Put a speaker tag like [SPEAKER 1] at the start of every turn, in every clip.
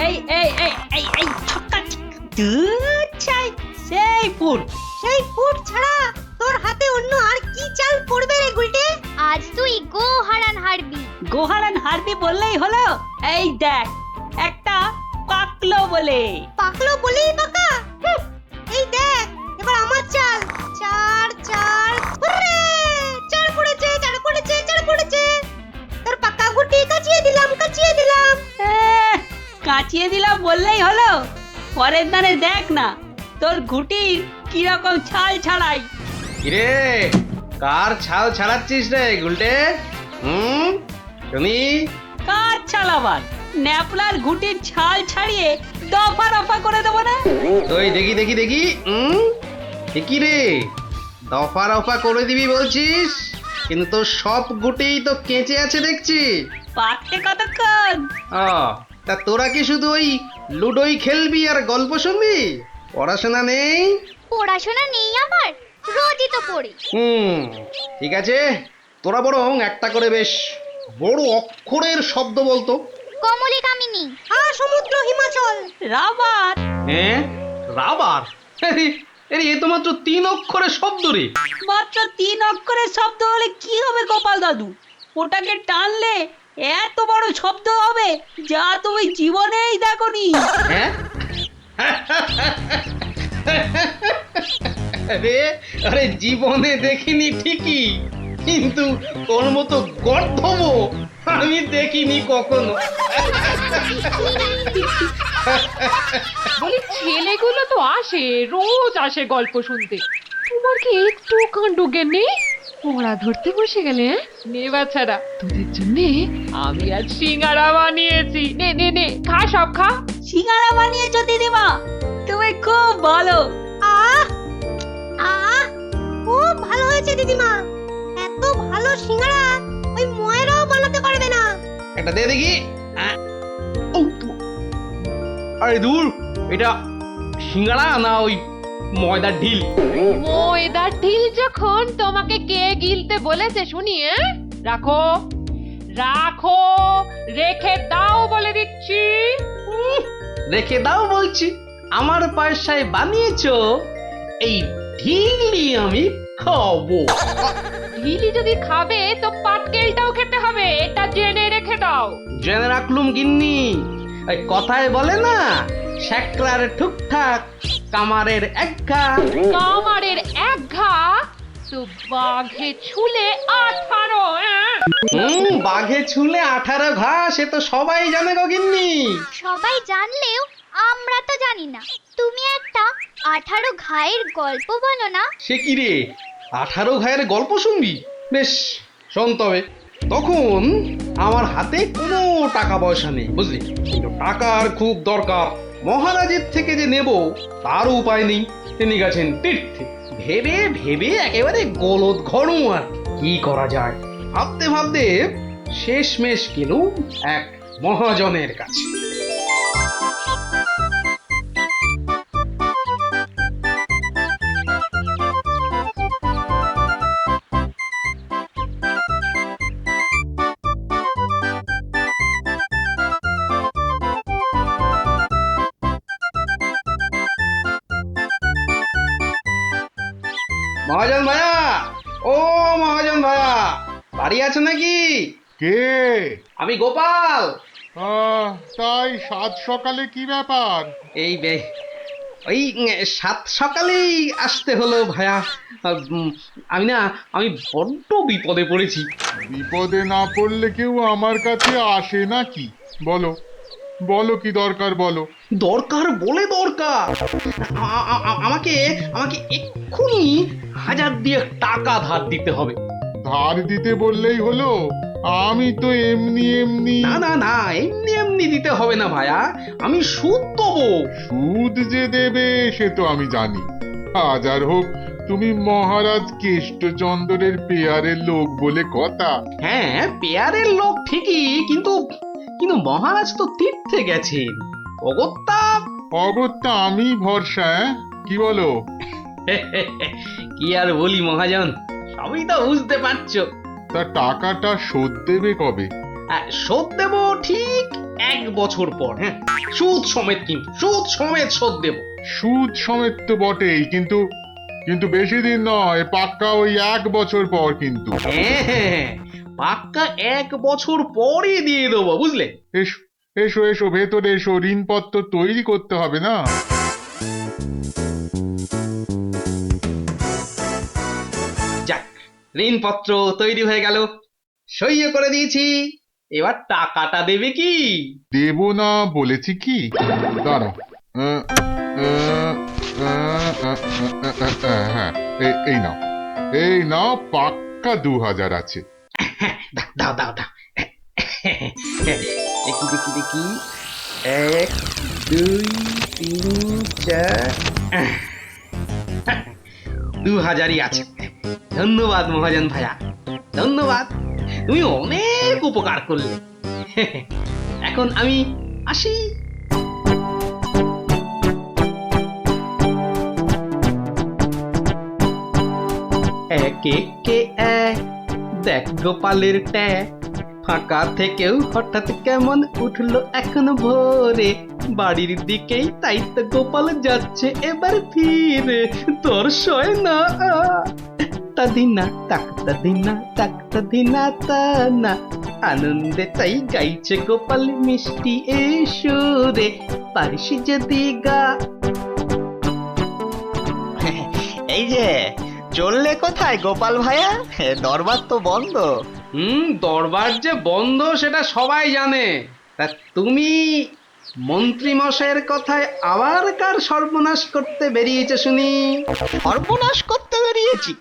[SPEAKER 1] এই এই এই এই এই ছক্কা ধুর ছাই সেই ফুট ছাড়া তোর হাতে অন্য আর কি চাল পড়বে রে গুলটে?
[SPEAKER 2] আজ তুই
[SPEAKER 1] গোহারান হারবি বললেই হলো। এই দেখ একটা পাকলো বলেই পাকা। এই দেখ এবার আমার চাল। চার হুররে! চার পড়েছে। তোর পাকা গুটি কাচিয়ে দিলাম। কাচিয়ে দিলাম বললেই হলো। পরের দানে দেখ না তোর গুটির কি রকম ছাল ছাড়াই।
[SPEAKER 3] কিরে কার ছাল ছাড়াচ্ছিস রে গুলটে? শুনি।
[SPEAKER 1] কার ছাল আবার? ন্যাপলার গুটির ছাল ছাড়িয়ে দফা করে দেবো না?
[SPEAKER 3] ওই দেখি কি রে দফা করে দিবি বলছিস, কিন্তু তোর সব গুটিই তো কেঁচে আছে দেখছি।
[SPEAKER 1] পাকতে কতক্ষণ?
[SPEAKER 3] তা তোরা কি শুধু ওই লুডোই খেলবি আর গল্প শুনবি? পড়াশোনা নেই?
[SPEAKER 2] পড়াশোনা নেই আমার, রোজই তো পড়ি।
[SPEAKER 3] ঠিক আছে, তোরা বরং একটা করে বেশ বড় অক্ষরের শব্দ বলতো।
[SPEAKER 2] কমলি কামিনী,
[SPEAKER 1] সমুদ্র হিমাচল, রাবার।
[SPEAKER 3] রাবার? এ তো মাত্র 3 অক্ষরের শব্দ রে।
[SPEAKER 1] মাত্র 3 অক্ষরের শব্দ হলে কি হবে গোপাল দাদু? ওটাকে টানলে এত বড় শব্দ হবে যা তুমি জীবনেই দেখোনি।
[SPEAKER 3] আরে জীবনে দেখিনি ঠিকই, কিন্তু তোর মতো গর্ধব আমি দেখিনি কখনো।
[SPEAKER 4] বলি ছেলেগুলো তো রোজ আসে গল্প শুনতে, তোমার কি একটু কাণ্ড জ্ঞান নেই? পড়া ধরতে বসে গেলে নে বাচ্চারা, তোদের জন্য আমি আজ সিঙ্গারা বানিয়েছি। নে খা, সব খা।
[SPEAKER 1] সিঙ্গারা বানিয়েছো দিদিমা? তুমি খুব ভালো। খুব ভালো হয়েছে দিদিমা। এত ভালো সিঙ্গারা ওই ময়রাও বানাতে পারবে না।
[SPEAKER 3] এটা দে দেখি। আরে দূর, এটা সিঙ্গারা না ওই ময়দার ঢিল?
[SPEAKER 4] ময়দার ঢিল যখন তোমাকে কে গিলতে বলেছে শুনি? রাখো রেখে দাও বলে দিচ্ছি।
[SPEAKER 3] রেখে দাও বলছি? আমার পয়সায় বানিয়েছো, এই ঢিলই আমি খাবো।
[SPEAKER 4] ঢিলি যদি খাবে তো পাটকেলটাও খেতে হবে, এটা জেনে রেখে দাও।
[SPEAKER 3] জেনে রাখলুম গিন্নি। ওই কথায় বলে না, শ্যাকরার ঠুকঠাক কামারের এক ঘা।
[SPEAKER 4] কামারের এক ঘা তো বাঘে ছুলে 18।
[SPEAKER 3] বাঘে ছুলে 18 ঘা, সে তো সবাই জানে গো গিন্নি।
[SPEAKER 2] সবাই জানলেও আমরা তো জানি না। তুমি একটা 18 ঘায়ের গল্প বলো না।
[SPEAKER 3] সে কি রে, 18 ঘায়ের গল্প শুনবি? বেশ শোন তবে। তখন আমার হাতে কোনো টাকা পয়সা নেই বুঝলি, কিন্তু টাকার খুব দরকার। মহারাজের থেকে যে নেব তার উপায় নেই, তিনি গেছেন তীর্থে। ভেবে একেবারে গলদ ঘরু। আর কি করা যায় ভাবতে শেষমেশ গেলুম এক মহাজনের কাছে। মহাজন ভাইয়া, ও মহাজন ভাইয়া, বাড়ি আছে নাকি?
[SPEAKER 5] কে?
[SPEAKER 3] আমি গোপাল।
[SPEAKER 5] তাই সাত সকালে কি ব্যাপার?
[SPEAKER 3] এই ওই 7 সকালেই আসতে হলো ভাইয়া। আমি বড্ড বিপদে পড়েছি।
[SPEAKER 5] বিপদে না পড়লে কেউ আমার কাছে আসে নাকি? বলো কি দরকার বলো।
[SPEAKER 3] দরকার বলে দরকার, আমাকে এক্ষুনি 1000 দিয়ে টাকা ধার দিতে হবে।
[SPEAKER 5] ধার দিতে বললেই হলো? আমি তো এমনি
[SPEAKER 3] না এমনি দিতে হবে না ভাইয়া, আমি সুদ দেবো।
[SPEAKER 5] সুদ যে দেবে সে তো আমি জানি। হাজার হোক তুমি মহারাজ কেষ্টচন্দ্রের পেয়ারের লোক বলে কথা।
[SPEAKER 3] হ্যাঁ পেয়ারের লোক ঠিকই, কিন্তু মহারাজ তো তীর্থে গেছেন।
[SPEAKER 5] অগত্যা আমি ভরসা। কি বলো?
[SPEAKER 3] কি আর বলি মহাজন, সবই তো বুঝতে পারছো।
[SPEAKER 5] তা টাকাটা শোধ দেবে কবে?
[SPEAKER 3] শোধ দেবো ঠিক 1 বছর পর, হ্যাঁ, সুদ সমেত, কিন্তু সুদ সমেত শোধ দেব।
[SPEAKER 5] সুদ সমেত তো বটেই, কিন্তু কিন্তু বেশি দিন নয়, পাক্কা ওই 1 বছর পর কিন্তু।
[SPEAKER 3] হ্যাঁ হ্যাঁ, পাক্কা 1 বছর পরই দিয়ে দেবো, বুঝলে?
[SPEAKER 5] এসো এসো এসো, ভেতরে এসো, ঋণপত্র তৈরি করতে হবে না?
[SPEAKER 3] যাক, ঋণপত্র তৈরি হয়ে গেল, সইও করে দিয়েছি। এবার টাকাটা দেবে কি?
[SPEAKER 5] দেব না বলেছি কি? দাঁড়াও। আহ, আহ, আহ, হ্যাঁ, এই নাও, এই নাও, পাক্কা 2000 আছে।
[SPEAKER 3] দাও দাও দাও। দেখি দেখি দেখি, 1 2 3 4, 2000ই আছে। ধন্যবাদ মহাজন ভাইয়া, ধন্যবাদ, তুমি অনেক উপকার করলে। এখন আমি আসি। এক একে এক, দেখ গোপালের ট্যাগ, ফাঁকা থেকেও হঠাৎ কেমন উঠলো এখন ভোরে, বাড়ির দিকেই তাই তো গোপাল যাচ্ছে এবার ফিরে, তোর সয় না তাদিনা তাকতা দিনা তাকতা দিনা তা না, আনন্দে তাই গাইছে গোপাল মিষ্টি এই সুরে, পারিস যদি গা।
[SPEAKER 6] এই যে চললে কোথায় গোপাল ভাইয়া? দরবার তো বন্ধ।
[SPEAKER 3] দরবার যে বন্ধ সেটা সবাই জানে, তা তুমি মন্ত্রী মশাইয়ের কথায় আবার কার সর্বনাশ করতে বেরিয়েছে শুনি?
[SPEAKER 6] সর্বনাশ করতে বেরিয়েছি?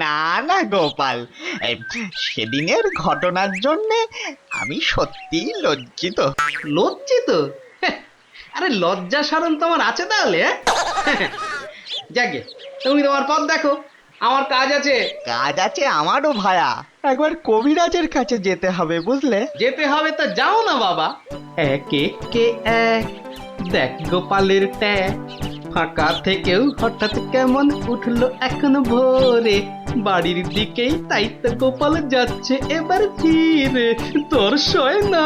[SPEAKER 6] না না গোপাল, সেদিনের ঘটনার জন্য আমি সত্যি লজ্জিত।
[SPEAKER 3] লজ্জিত? আরে লজ্জা শরম তোমার আছে তাহলে? যাকে, তুমি তোমার পথ দেখো, আমার কাজ আছে।
[SPEAKER 6] কাজ আছে আমারও ভায়া, একবার কবিরাজের কাছে যেতে হবে বুঝলে।
[SPEAKER 3] যেতে হবে তো যাও না বাবা। এক একে এক, দেখ গোপালের ট্যাগ, ফাঁকা থেকেও হঠাৎ কেমন উঠলো এখন ভোরে, বাড়ির দিকেই তাই তো গোপাল যাচ্ছে এবার ফিরে, তোর সয় না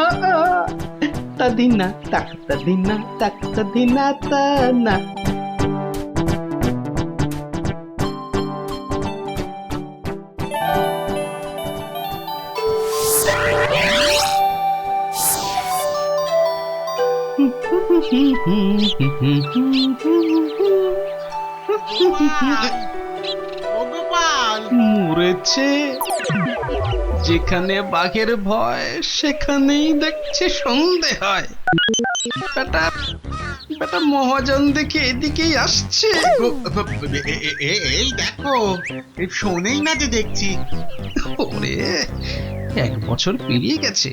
[SPEAKER 3] তাদিনা তাকতা দিনা তাকতা দিনা তা না। মরেছে, যেখানে বাঘের ভয় সেখানেই দেখছি সন্ধে হয়। বেটা বেটা মহাজন দেখে এদিকেই আসছে।
[SPEAKER 7] এই দেখো, শোনেই না যে দেখছি।
[SPEAKER 3] ওরে, 1 বছর পেরিয়ে গেছে,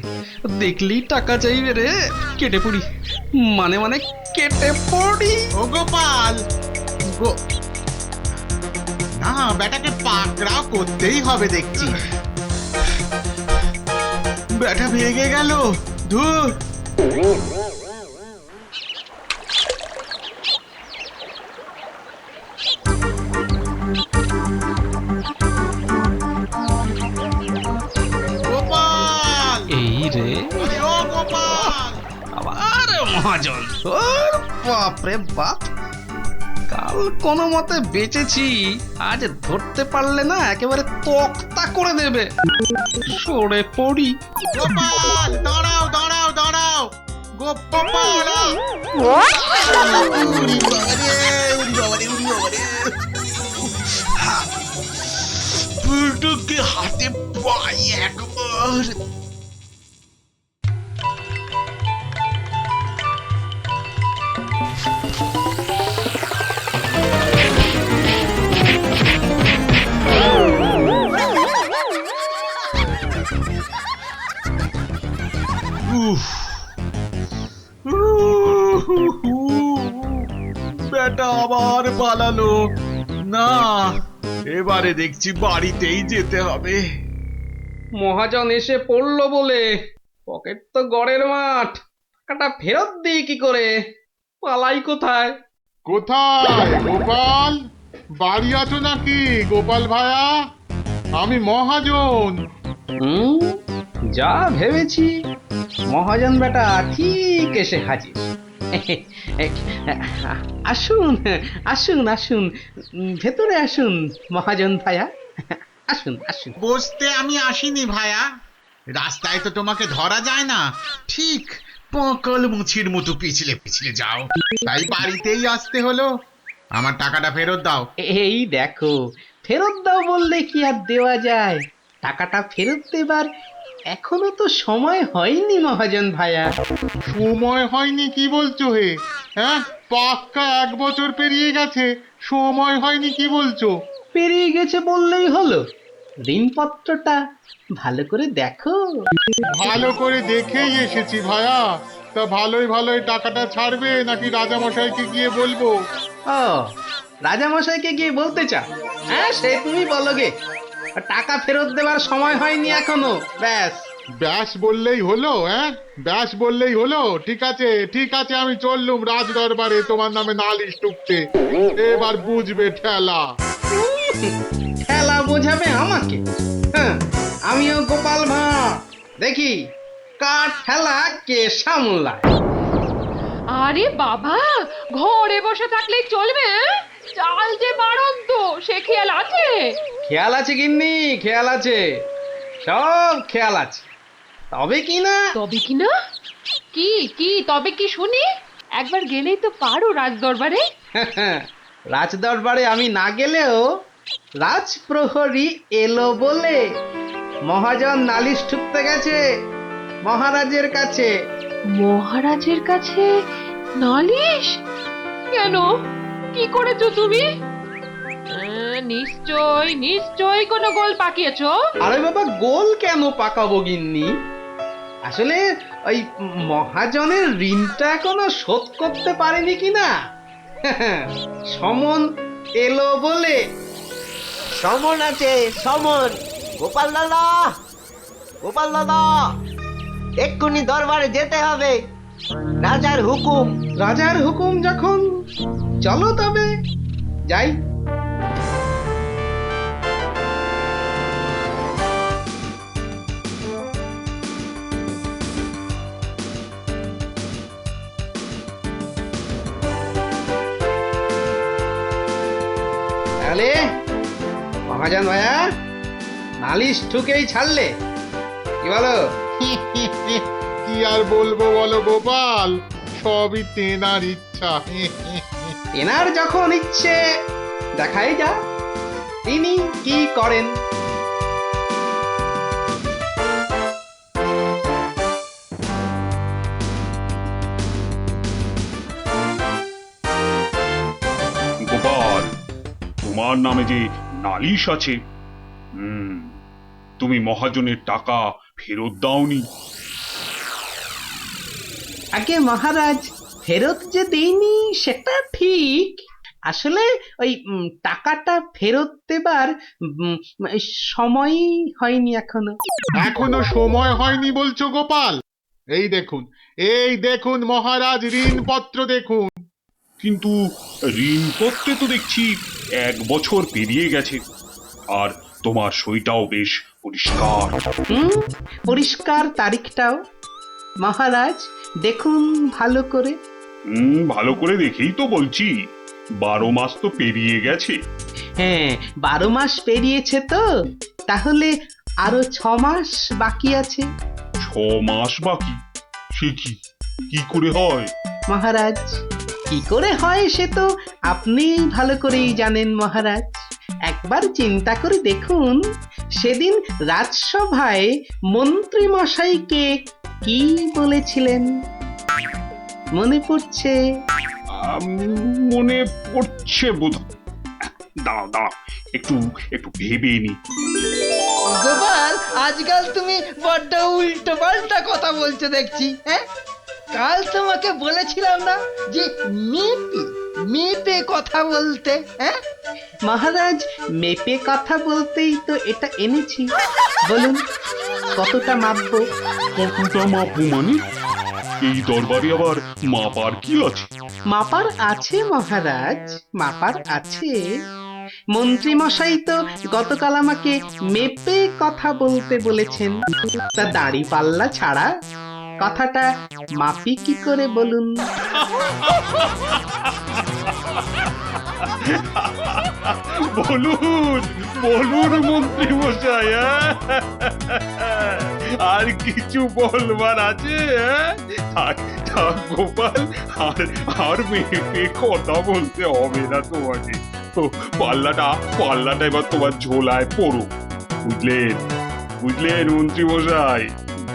[SPEAKER 3] দেখলেই টাকা চাইবে রে। কেটে পড়ি, মানে মানে কেটে পড়ি।
[SPEAKER 7] ও গোপাল, না বেটাকে পাকড়াও করতেই হবে দেখছি। বেটা ভেগে গেল, ধুর। গোপাল,
[SPEAKER 3] এই রে,
[SPEAKER 7] আরে ও গোপাল,
[SPEAKER 3] আবার মহাজন। ওর বাপ রে বাপ, কাল কোনো মতে বেঁচেছি, আজ ধরতে পারলে না একেবারে তক্তা করে দেবে। সরে পড়ি।
[SPEAKER 7] গোপাল, দাঁড়াও দাঁড়াও দাঁড়াও, গোপাল। বুলটুকে হাতে পাই একবার। বেটা আবার পালালো। না, এবারে দেখছি বাড়িতেই যেতে হবে।
[SPEAKER 3] মহাজন এসে পড়লো বলে, পকেট তো গড়ের মাঠ, টাকাটা ফেরত দিই কি করে? পালাই কোথায়?
[SPEAKER 5] কোথায় গোপাল? বাড়ি আছো নাকি গোপাল ভায়া? আমি মহাজন।
[SPEAKER 3] যা ভেবেছি মহাজন বেটা ঠিক এসে হাজির। আসুন আসুন আসুন, ভেতরে আসুন মহাজন ভাইয়া, আসুন আসুন।
[SPEAKER 7] বসতে আমি আসিনি ভায়া, রাস্তায় তো তোমাকে ধরা যায় না, ঠিক পকল মুছির মতো পিছলে পিছলে যাও, তাই বাড়িতেই আসতে হলো। আমার টাকাটা ফেরত দাও।
[SPEAKER 3] এই দেখো, ফেরত দাও বললে কি আর দেওয়া যায়? টাকাটা ফেরত দেবার এখনো তো সময় হয়নি মহাজন ভাইয়া।
[SPEAKER 5] সময় হয়নি কি বলছো হে? হ্যাঁ, পাক্কা 1 বছর পেরিয়ে গেছে, সময় হয়নি কি বলছো?
[SPEAKER 3] পেরিয়ে গেছে বললেই হলো? ঋণপত্রটা ভালো করে দেখো।
[SPEAKER 5] ভালো করে দেখেই এসেছি ভায়া। তা ভালোই ভালোই টাকাটা ছাড়বে নাকি রাজামশাইকে গিয়ে বলবো?
[SPEAKER 3] ও, রাজামশাইকে গিয়ে বলতে চাও? হ্যাঁ, সে তুমি বলো গে। টাকা ফেরত দেবার সময় হয়নি এখনো, ব্যাস।
[SPEAKER 5] ব্যাস বললেই হলো? হ্যাঁ, ব্যাস বললেই হলো? ঠিক আছে ঠিক আছে, আমি চললুম রাজ দরবারে তোমার নামে নালিশ টুকতে। এবার বুঝবে ঠেলা।
[SPEAKER 3] খেলা বোঝাবে আমাকে? হ্যাঁ, আমিও গোপাল ভাঁড়, দেখি কার ঠেলা কে সামলায়।
[SPEAKER 4] আরে বাবা, ঘরে বসে থাকলেই চলবে? চাল যে বাড়ন্ত, সে খেয়াল আছে?
[SPEAKER 3] খেয়াল আছে গিন্নি, খেয়াল আছে, সব খেয়াল আছে। তবে কি না,
[SPEAKER 4] তবে কি না? কি কি তবে কি শুনি? একবার গেলেই তো পারো রাজ দরবারে।
[SPEAKER 3] রাজ দরবারে আমি না গেলেও রাজপ্রহরী এলো বলে মহাজন নালিশ ঠুকতে গেছে মহারাজের কাছে।
[SPEAKER 4] মহারাজের কাছে নালিশ? কেন, কি করেছো তুমি? নিশ্চয় নিশ্চয় কোনো গোল পাকিয়েছো।
[SPEAKER 3] আরে বাবা, গোল কেন পাকাবো গিন্নি? আসলে ওই মহাজনের ঋণটা এখনো শোধ করতে পারেনি কিনা, সমন এলো বলে।
[SPEAKER 6] সমন আছে, সমন। গোপাল দাদা, গোপাল দাদা, এক্ষুনি দরবারে যেতে হবে, রাজার হুকুম।
[SPEAKER 3] রাজার হুকুম যখন, চলো তবে যাই। তাহলে মহাজন ভাইয়া নালিশ ঠুকেই ছাড়লে, কি বলো?
[SPEAKER 5] কি আর বলবো বলো গোপাল, সবই তেনার ইচ্ছা।
[SPEAKER 3] এনার যখন ইচ্ছে, দেখাই যা তিনি কি করেন।
[SPEAKER 8] গোপাল, তোমার নামে যে নালিশ আছে, তুমি মহাজনের টাকা ফেরত দাওনি।
[SPEAKER 3] আগে মহারাজ, ফেরত যে দেইনি সেটা ঠিক, আসলে ওই টাকাটা ফেরত দেবার সময় হয়নি এখনো।
[SPEAKER 5] এখনো সময় হয়নি বলছো গোপাল? এই দেখুন মহারাজ, ঋণপত্র দেখুন।
[SPEAKER 8] কিন্তু ঋণপত্রে তো দেখছি 1 বছর পেরিয়ে গেছে, আর তোমার সইটাও বেশ পরিষ্কার।
[SPEAKER 3] পরিষ্কার তারিখটাও। মহারাজ দেখুন ভালো করে।
[SPEAKER 8] ভালো করে দেখেই তো বলছি, 12 মাস তো পেরিয়ে গেছে।
[SPEAKER 3] হ্যাঁ, 12 মাস পেরিয়েছে তো, তাহলে আরো 6 মাস বাকি আছে।
[SPEAKER 8] 6 মাস বাকি? সে কি করে হয়
[SPEAKER 3] মহারাজ? কি করে হয় সে তো আপনি ভালো করেই জানেন মহারাজ। একবার চিন্তা করে দেখুন, সেদিন রাজসভায় মন্ত্রী মশাইকে কি বলেছিলেন, মনে পড়ছে?
[SPEAKER 8] মনে পড়ছে বোধ। দাঁড়াও, একটু ভেবে নি।
[SPEAKER 9] গোপাল, আজকাল তুমি বড্ড উল্টো পাল্টা কথা বলছো দেখছি। হ্যাঁ, কাল তোমাকে বলেছিলাম না যে মেপে মেপে কথা বলতে? হ্যাঁ
[SPEAKER 3] মহারাজ, মেপে কথা বলতেই তো এটা এনেছি। বলুন কতটা মাপবো?
[SPEAKER 8] কতটা মাপবো মানে? এই দরবারে আবার মাপার কি আছে?
[SPEAKER 3] মাপার আছে মহারাজ, মাপার আছে,
[SPEAKER 10] মন্ত্রী মশাই তো গতকাল আমাকে মেপে কথা বলতে বলেছেন। তা দাড়ি পাল্লা ছাড়া কথাটা মাপি কি করে বলুন?
[SPEAKER 8] বলুন বলুন মন্ত্রী মশাই, আর কিছু বলবার আছে? থাক থাক গোপাল, আর মেয়ে কথা বলতে হবে না তোমাকে। তো পাল্লাটা এবার তোমার ঝোলায় পড়ো। বুঝলেন বুঝলেন মন্ত্রী মশাই,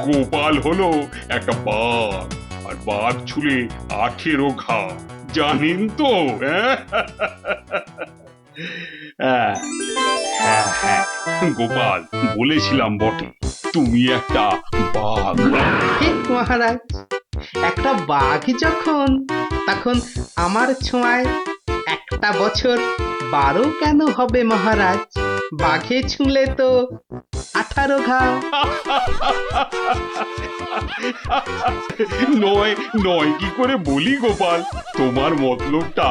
[SPEAKER 8] গোপাল হলো একটা বাঘ, আর বাঘ ছুলে 18 ঘা, জানেন তো? হ্যাঁ হ্যাঁ, গোপাল বলেছিলাম বটে, তুমি একটা বাঘ।
[SPEAKER 10] ঠিক মহারাজ, একটা বাঘ যখন, তখন আমার ছোঁয়ায় একটা বছর 12 কেন হবে মহারাজ? বাঘে ছুঁলে তো 18 ঘা।
[SPEAKER 8] নয় কি করে বলি গোপাল, তোমার মতলবটা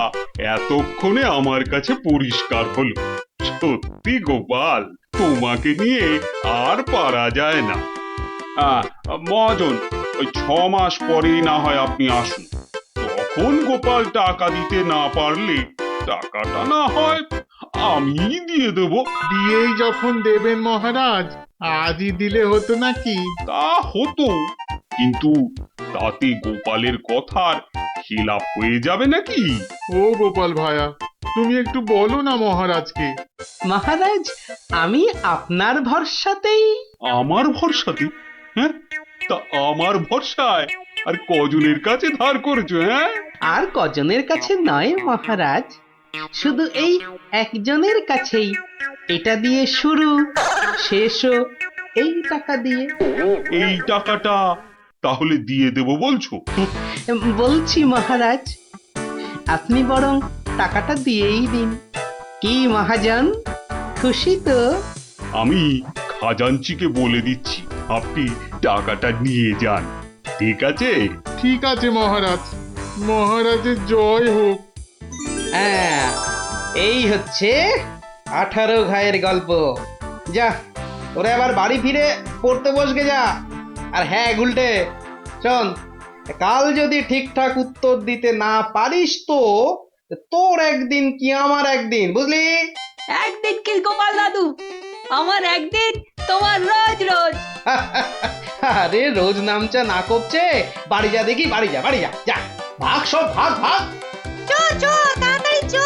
[SPEAKER 8] এতক্ষণে আমার কাছে পরিষ্কার হলো। সত্যি গোপাল, তোমাকে নিয়ে আর পারা যায় না। মহাজন, ওই 6 মাস পরেই না হয় আপনি আসুন। তখন গোপাল টাকা দিতে না পারলে টাকাটা না হয় আমি দিয়ে দেবো।
[SPEAKER 5] দিয়েই যখন দেবেন মহারাজ, আজই দিলে হতো নাকি?
[SPEAKER 8] তা হতো, কিন্তু তাতে গোপালের কথার খিলাপ হয়ে যাবে নাকি?
[SPEAKER 5] ও গোপাল ভায়া, তুমি একটু বলো না মহারাজকে।
[SPEAKER 10] মহারাজ, আমি আপনার ভরসাতেই।
[SPEAKER 8] আমার ভরসাতে? হ্যাঁ, তা আমার ভরসায় আর কজনের কাছে ধার করেছো? হ্যাঁ,
[SPEAKER 10] আর কজনের কাছে নয় মহারাজ, শুধু এই একজনের কাছেই। এটা দিয়ে শুরু, শেষও এই টাকা দিয়ে।
[SPEAKER 8] এই টাকাটা তাহলে দিয়ে দেবো বলছো?
[SPEAKER 10] বলছি মহারাজ, আপনি বরং টাকাটা দিয়েই দিন। কি মহাজন, খুশি তো?
[SPEAKER 8] আমি খাজাঞ্চিকে বলে দিচ্ছি, আপনি টাকাটা নিয়ে যান, ঠিক আছে?
[SPEAKER 5] ঠিক আছে মহারাজ, মহারাজের জয় হোক।
[SPEAKER 10] হ্যাঁ, এই হচ্ছে 18 ঘায়ের গল্প। যা, ওরে আবার বাড়ি ফিরে পড়তে বসবে যা। আর হ্যাঁ গুলটে, শোন, কাল যদি ঠিকঠাক উত্তর দিতে না পারিস তো তোর একদিন কি আমার একদিন, বুঝলি?
[SPEAKER 1] একদিন কি গোপাল দাদু, আমার একদিন, তোমার রোজ রোজ।
[SPEAKER 10] আরে রোজ নামচা না করছে, বাড়ি যা দেখি, বাড়ি যা, বাড়ি যা, যা ভাগ, সব ভাগ ভাগ।
[SPEAKER 2] চো চো তাড়াতাড়ি চো।